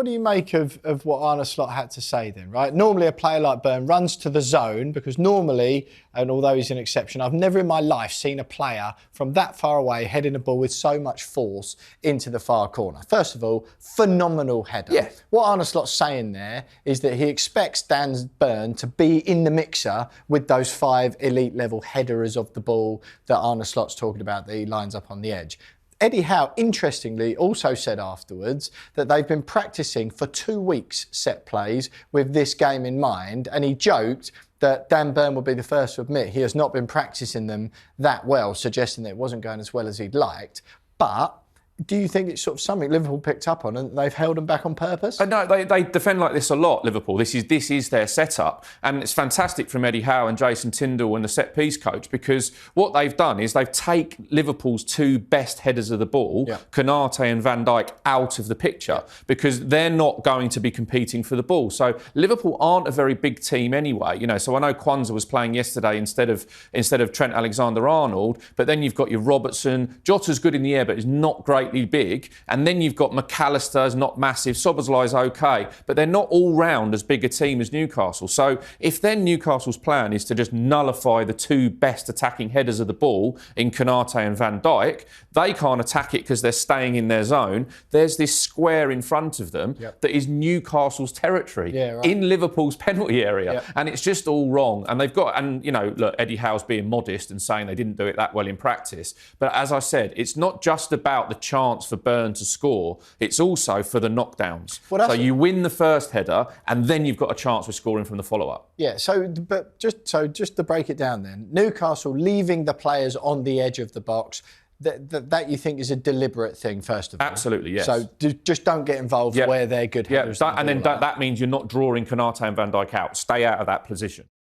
what do you make of what Arne Slot had to say then, right? Normally a player like Burn runs to the zone because normally, and although he's an exception, I've never in my life seen a player from that far away heading a ball with so much force into the far corner. First of all, phenomenal header. Yeah. What Arne Slot's saying there is that he expects Dan Burn to be in the mixer with those 5 elite level headers of the ball that Arne Slot's talking about that he lines up on the edge. Eddie Howe, interestingly, also said afterwards that they've been practising for 2 weeks set plays with this game in mind, and he joked that Dan Burn would be the first to admit he has not been practising them that well, suggesting that it wasn't going as well as he'd liked. But do you think it's sort of something Liverpool picked up on and they've held them back on purpose? No, they defend like this a lot, Liverpool. This is their setup. And it's fantastic from Eddie Howe and Jason Tindall and the set-piece coach, because what they've done is they've taken Liverpool's 2 best headers of the ball, Konate and Van Dijk, out of the picture because they're not going to be competing for the ball. So Liverpool aren't a very big team anyway. You know, so I know Kwanzaa was playing yesterday instead of Trent Alexander-Arnold, but then you've got your Robertson. Jota's good in the air, but is not greatly big. And then you've got McAllister's not massive. Szoboszlai's okay, but they're not all round as big a team as Newcastle. So if then Newcastle's plan is to just nullify the 2 best attacking headers of the ball in Konate and Van Dijk, they can't attack it because they're staying in their zone. There's this square in front of them that is Newcastle's territory in Liverpool's penalty area. And it's just all wrong. And they've got, and you know, look, Eddie Howe's being modest and saying they didn't do it that well in practice. But as I said, it's not just about the chance for Burn to score, it's also for the knockdowns. Well, so you win the first header and then you've got a chance of scoring from the follow-up. Yeah, but just to break it down then, Newcastle leaving the players on the edge of the box, that you think is a deliberate thing, first of all? Absolutely, yes. So just don't get involved where they're good headers. And then that means you're not drawing Konate and Van Dijk out. Stay out of that position.